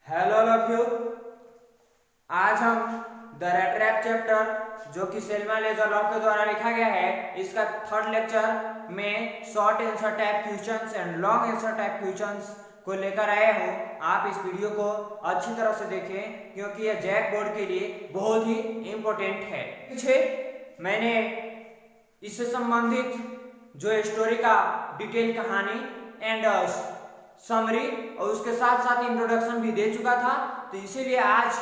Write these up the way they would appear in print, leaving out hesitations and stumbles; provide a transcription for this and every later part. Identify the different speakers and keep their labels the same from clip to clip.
Speaker 1: Hello love you. आज हम the rat rap chapter जो कि सेल्मा लेजर लॉ के द्वारा लिखा गया है, इसका थर्ड लेक्चर में short answer type questions and long answer type questions को लेकर आया हूँ। आप इस वीडियो को अच्छी तरह से देखें क्योंकि यह जैक बोर्ड के लिए बहुत ही इम्पोर्टेंट है। पीछे मैंने इससे संबंधित जो स्टोरी का डिटेल कहानी एंड समरी और उसके साथ साथ इंट्रोडक्शन भी दे चुका था, तो इसीलिए आज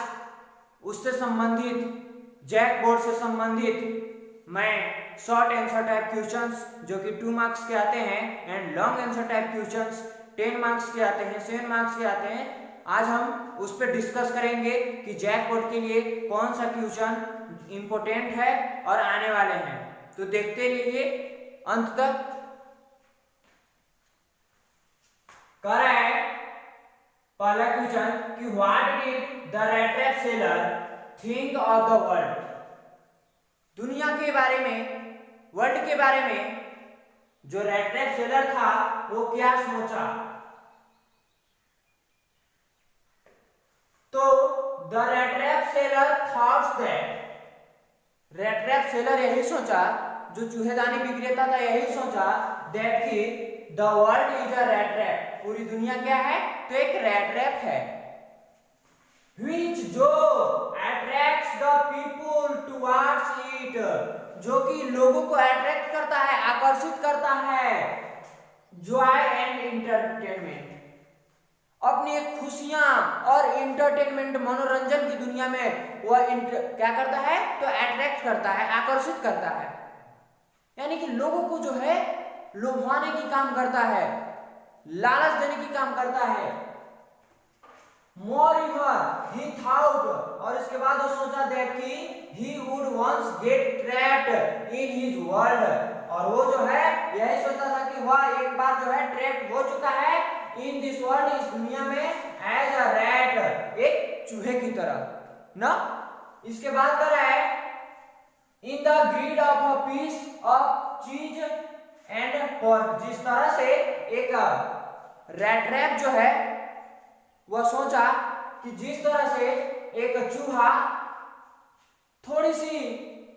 Speaker 1: उससे संबंधित जैक बोर्ड से संबंधित मैं शॉर्ट आंसर टाइप क्वेश्चंस जो कि 2 मार्क्स के आते हैं and long answer type questions 10 marks के आते हैं, 7 मार्क्स के आते हैं, आज हम उस पर डिस्कस करेंगे कि जैक बोर्ड के लिए कौन सा क्वेश्चन इंपॉर्टेंट है और आने वाले हैं। तो देखते रहिए अंत तक। कह रहा है पहला क्वेश्चन कि what did the rat trap seller think of the world. दुनिया के बारे में, वर्ल्ड के बारे में जो रेट रैप सेलर था वो क्या सोचा। तो the rat trap seller thoughts that, rat trap seller यही सोचा, जो चूहेदानी विक्रेता था यही सोचा दैट कि the world is a rat trap, पूरी दुनिया क्या है तो एक रेट रैप है, which जो attracts the people towards it, जो कि लोगों को अट्रैक्ट करता है, आकर्षित करता है, joy and entertainment, अपनी एक खुशियां और इंटरटेनमेंट मनोरंजन की दुनिया में वह क्या करता है तो अट्रैक्ट करता है, आकर्षित करता है, यानी कि लोगों को जो है लुभाने की काम करता है, लालच देने की काम करता है। Moreover, he thought, और इसके बाद वो सोचा दैट कि he would once get trapped in his world, और वो जो है यही सोचा था कि वह एक बार जो है ट्रैप हो चुका है इन दिस वर्ल्ड, इस दुनिया में एज अ रैट, एक चूहे की तरह ना। इसके बाद कर रहा है in the greed of a piece of cheese and pork, जिस तरह से एक रैट रैप जो है वह सोचा कि जिस तरह से एक चूहा थोड़ी सी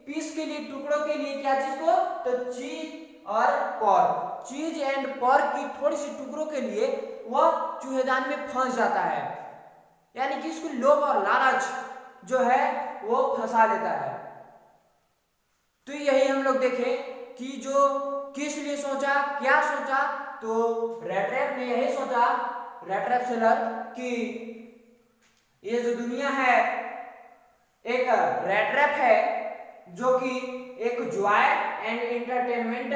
Speaker 1: पीस के लिए, टुकड़ों के लिए, क्या चीज को तो चीज और पोर्क, चीज एंड पोर्क की थोड़ी सी टुकड़ों के लिए वह चूहेदान में फंस जाता है, यानी कि इसको लोभ और लालच जो है वो फंसा लेता है। तो यही हम लोग देखें कि जो किस लिए सोचा, क्या सोचा, तो रेट रैप ने यही सोचा, रेट रैप सेलर, कि ये जो दुनिया है एक रेट रैप है जो कि एक जॉय एंड एंटरटेनमेंट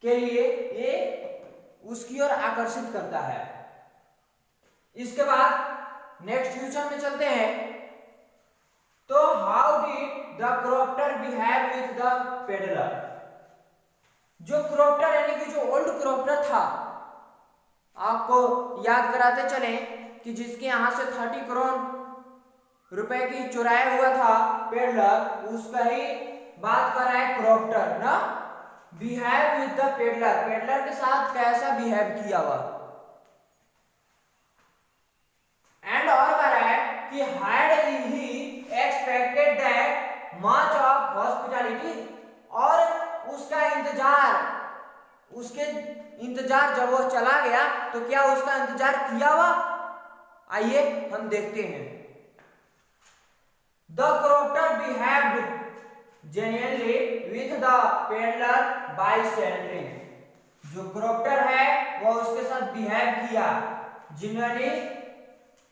Speaker 1: के लिए ये उसकी ओर आकर्षित करता है। इसके बाद नेक्स्ट क्वेश्चन में चलते हैं। तो how did the क्रॉप्टर behave with the peddler. जो क्रॉप्टर यानी कि जो ओल्ड क्रॉप्टर था, आपको याद कराते चले कि जिसके यहां से 30 करोड़ रुपए की चुराया हुआ था पेडलर, उसका ही बात कर रहा है क्रॉप्टर ना। Behave with the peddler, peddler के साथ कैसा बिहेव किया हुआ, एंड और कह रहा है कि had he expected that much of hospitality, और उसका इंतजार, उसके इंतजार जब वो चला गया तो क्या उसका इंतजार किया हुआ, आइए हम देखते हैं। The crofter behaved genuinely with the peddler by sheltering, जो क्रॉप्टर है वह उसके साथ बिहेव किया genuinely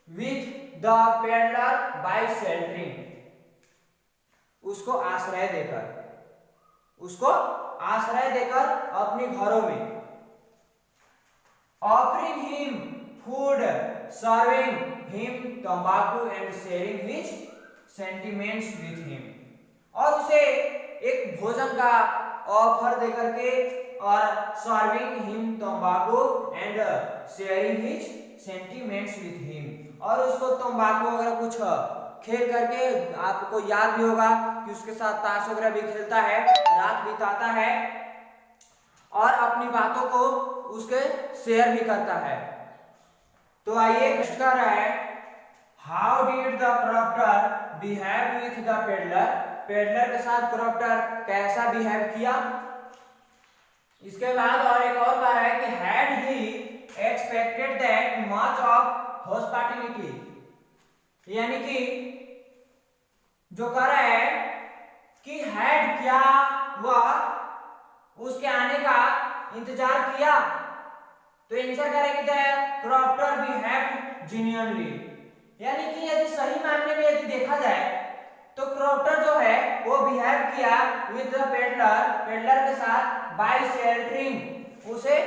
Speaker 1: with the peddler by sheltering, उसको आश्रय देकर, उसको आश्रय देकर अपने घरों में, offering him food, serving him तंबाकू and sharing his sentiments with him, और उसे एक भोजन का ऑफर देकर के, और सर्विंग हिम तंबाकू and sharing his sentiments with him, और उसको तंबाकू वगैरह कुछ खेल करके, आपको याद भी होगा कि उसके साथ ताश वगैरह भी खेलता है, रात बिताता है और अपनी बातों को उसके शेयर भी करता है। तो आइए नेक्स्ट कर रहा है, how did the क्रॉप्टर behave with the peddler, peddler के साथ क्रॉप्टर कैसा बिहेव किया। इसके बाद और एक और कह रहा है कि had he expected that much of hospitality, यानी कि जो कह रहा है कि हैड क्या वह उसके आने का इंतजार किया, तो आंसर करेंगे द क्रॉप्टर बिहेव जेन्युइनली, यानी कि यदि सही मामले में यदि देखा जाए तो क्रॉप्टर जो है वो बिहेव किया विद द पेडलर, पेडलर के साथ बाय शेल्टरिंग, उसे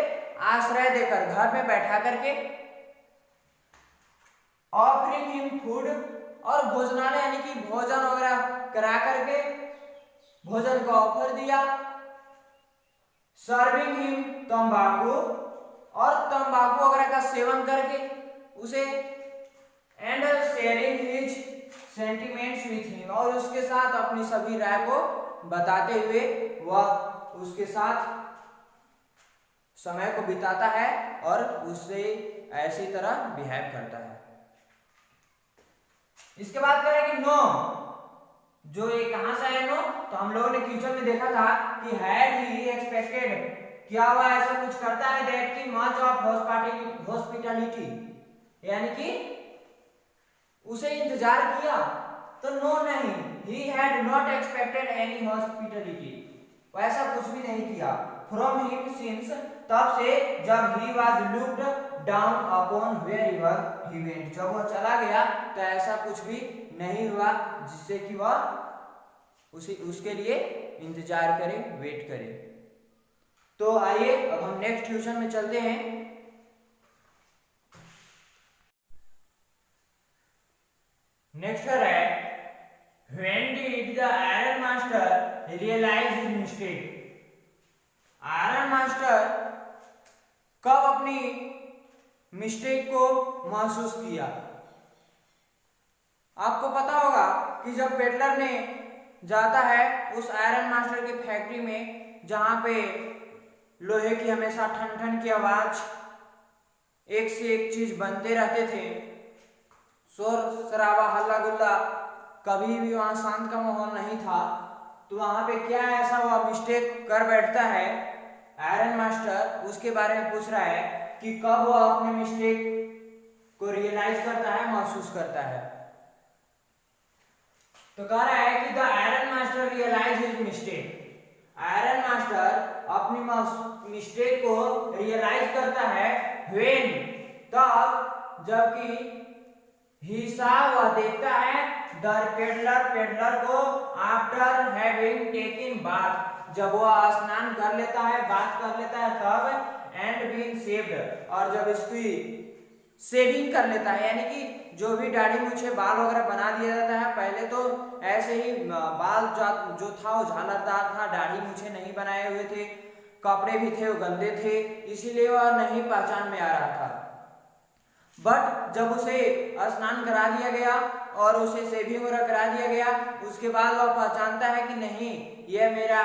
Speaker 1: आश्रय देकर घर में बैठा करके, ऑफरिंग हिम फूड, और भोजनालय यानी कि भोजन वगैरह करा करके भोजन का ऑफर दिया, सर्विंग हिम तंबाकू, और तंबाकू वगैरह का सेवन करके उसे, and sharing his sentiments with him, और उसके साथ अपनी सभी राय को बताते हुए वह उसके साथ समय को बिताता है और उससे ऐसी तरह बिहेव करता है। इसके बाद कह रहे हैं कि नो, जो ये कहां से है नो, तो हम लोगों ने क्वेश्चन में देखा था कि हैड ही एक्सपेक्टेड, क्या हुआ ऐसा कुछ करता है, दैट की मच ऑफ हॉस्पिटैलिटी, यानी कि उसे इंतजार किया, तो नो नहीं, he had not expected any hospitality, वैसा कुछ भी नहीं किया, फ्रॉम हिम सिंस, तब से जब he was looked down upon wherever he went, जब वह चला गया तो ऐसा कुछ भी नहीं हुआ जिससे कि वह उसके लिए इंतजार करे, वेट करे। तो आइए अब हम नेक्स्ट क्वेश्चन में चलते हैं। नेक्स्ट है, when did the iron master realise his mistake, iron master कब अपनी मिस्टेक को महसूस किया। आपको पता होगा कि जब पेडलर ने जाता है उस आयरन मास्टर की फैक्ट्री में, जहां पे लोहे की हमेशा ठन ठन की आवाज, एक से एक चीज बनते रहते थे, शोर शराबा हल्ला गुल्ला, कभी भी वहां शांत का माहौल नहीं था, तो वहां पे क्या ऐसा हुआ मिस्टेक कर बैठता है आयरन मास्टर, उसके बारे में पूछ रहा है कि कब वह अपने मिस्टेक को रियलाइज करता है, महसूस करता है। तो कह रहा है कि the iron master realise his mistake, iron master अपनी मिस्टेक को रियलाइज करता है व्हेन, तब जबकि ही सा वह देखता है द पेडलर, पेडलर को आफ्टर हैविंग टेकन बाथ, जब वह स्नान कर लेता है, बात कर लेता है तब, एंड बीन शेव्ड, और जब इसकी शेविंग कर लेता है, यानी कि जो भी दाढ़ी मूछे बाल वगैरह बना दिया जाता है, पहले तो ऐसे ही बाल जो था वो झालरदार था, दाढ़ी मूछे नहीं बनाए हुए थे, कपड़े भी थे वो गंदे थे, इसीलिए वह नहीं पहचान में आ रहा था। बट जब उसे स्नान करा दिया गया और उसे शेविंग वगैरह करा दिया गया, उसके बाद वह पहचानता है कि नहीं, यह मेरा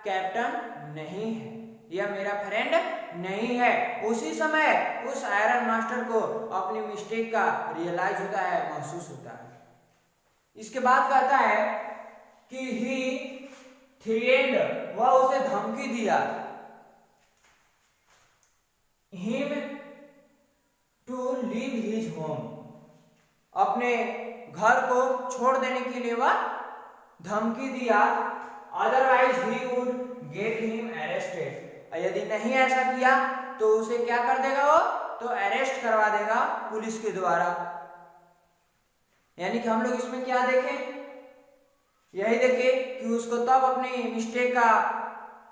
Speaker 1: कैप्टन नहीं है, यह मेरा फ्रेंड नहीं है। उसी समय उस आयरन मास्टर को अपनी मिस्टेक का रियलाइज होता है, महसूस होता है। इसके बाद कहता है कि ही थ्रेटेंड, वह उसे धमकी दिया, him to leave his home, अपने घर को छोड़ देने के लिए वह धमकी दिया, otherwise he would get him arrested, यदि नहीं ऐसा किया तो उसे क्या कर देगा, वो तो अरेस्ट करवा देगा पुलिस के द्वारा। यानी कि हम लोग इसमें क्या देखें, यही देखें कि उसको तब अपनी मिस्टेक का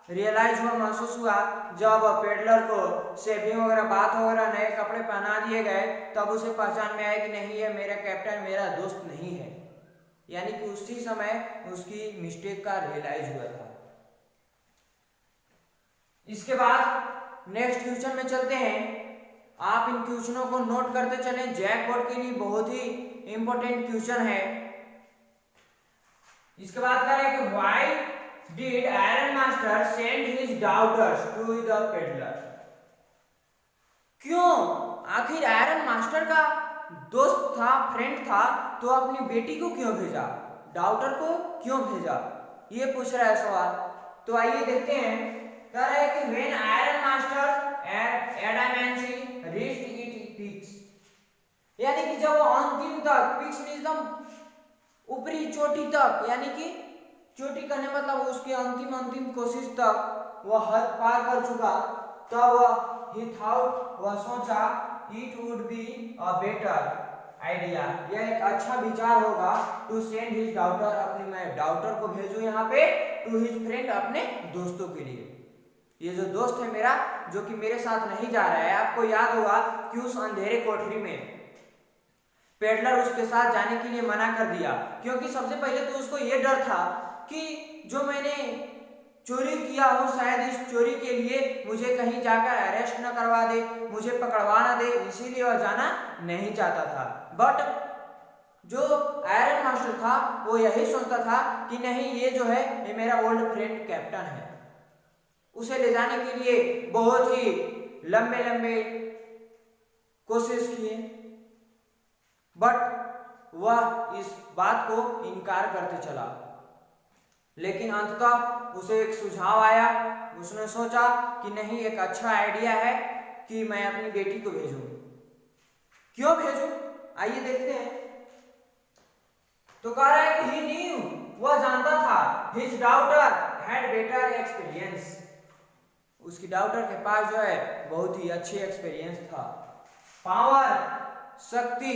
Speaker 1: रियलाइज हुआ, महसूस हुआ, जब पेडलर को शेविंग वगैरह बात वगैरह नए कपड़े पहना दिए गए, तब उसे पहचान में आया कि नहीं, ये मेरा कैप्टन मेरा दोस्त नहीं है। यानी कि उसी समय उसकी मिस्टेक का रियलाइज हुआ था। इसके बाद नेक्स्ट क्वेश्चन में चलते हैं। आप इन क्वेश्चनों को नोट करते चलें, जैक बोर्ड के लिए बहुत ही इंपॉर्टेंट क्वेश्चन है। इसके बाद कह रहे हैं कि why did iron master send his daughters to the peddler, क्यों आखिर आयरन मास्टर का दोस्त था, फ्रेंड था, तो अपनी बेटी को क्यों भेजा, डाउटर को क्यों भेजा, ये पूछ रहा है सवाल। तो आइए देखते हैं। कह रहा है कि when iron master at adamancy reached it peaks, यानी कि जब वो अंतिम तक, पीक्स मींस एकदम ऊपरी चोटी तक, यानी कि चोटी करने मतलब उसकी अंतिम कोशिश तक वह हद पार कर चुका, तब ही थॉट, वह सोचा, it would be a better idea, यह एक अच्छा विचार होगा, टू सेंड हिज डाउटर, अपनी मैं डाउटर को भेजूं यहाँ पे, टू हिज फ्रेंड, अपने दोस्तों के लिए। ये जो दोस्त है मेरा, जो कि मेरे साथ नहीं जा रहा है, आपको याद होगा कि उस अंधेरे कोठरी में पेडलर उसके साथ जाने के लिए मना कर दिया, क्योंकि सबसे पहले तो उसको ये डर था कि जो मैंने चोरी किया हो, शायद इस चोरी के लिए मुझे कहीं जाकर अरेस्ट न करवा दे, मुझे पकड़वा न दे, इसीलिए वह जाना नहीं चाहता था। बट जो आयरन मास्टर था वो यही सोचता था कि नहीं, ये जो है ये मेरा ओल्ड फ्रेंड कैप्टन है, उसे ले जाने के लिए बहुत ही लंबे लंबे कोशिश किए, बट वह इस बात को इनकार करते चला। लेकिन अंततः उसे एक सुझाव आया, उसने सोचा कि नहीं, एक अच्छा आइडिया है कि मैं अपनी बेटी को भेजूं। क्यों भेजूं, आइए देखते हैं। तो कह रहा है कि ही न्यू, वह जानता था, his daughter had better experience, उसकी डाउटर के पास जो है बहुत ही अच्छी एक्सपीरियंस था। पावर, शक्ति,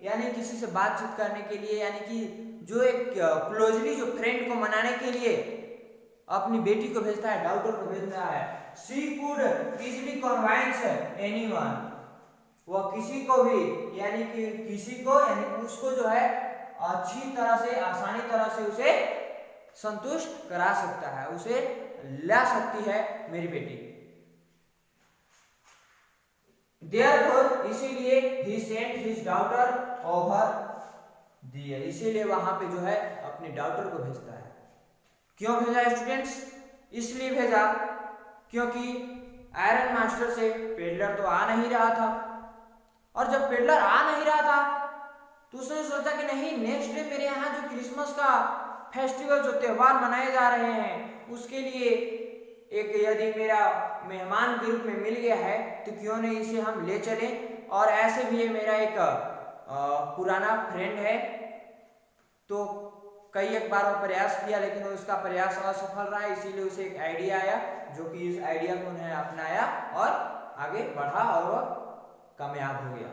Speaker 1: यानी किसी से बातचीत करने के लिए, यानी कि जो एक क्लोजली जो फ्रेंड को मनाने के लिए अपनी बेटी को भेजता है, डाउटर को भेजता है। She could easily convince anyone, वह किसी को भी, यानी कि किसी को, यानी उसको जो है अच्छी तरह से, आसानी तरह से उसे संतुष्ट करा सकता है, उसे ला सकती है मेरी बेटी। Therefore, इसीलिए he sent his daughter over there, इसीलिए वहां पे जो है अपनी डाउटर को भेजता है। क्यों भेजा स्टूडेंट्स, इसलिए भेजा क्योंकि आयरन मास्टर से पेडलर तो आ नहीं रहा था, और जब पेडलर आ नहीं रहा था तो उसने सोचा कि नहीं, नेक्स्ट डे मेरे यहाँ जो क्रिसमस का फेस्टिवल, जो त्योहार मनाए जा रहे हैं, उसके लिए एक यदि मेरा मेहमान के रूप में मिल गया है तो क्यों नहीं इसे हम ले चले, और ऐसे भी ये मेरा एक पुराना फ्रेंड है। तो कई एक बार वो प्रयास किया, लेकिन उसका प्रयास असफल रहा, इसीलिए उसे एक आइडिया आया, जो कि इस आइडिया को उन्हें अपनाया और आगे बढ़ा और वह कामयाब हो गया।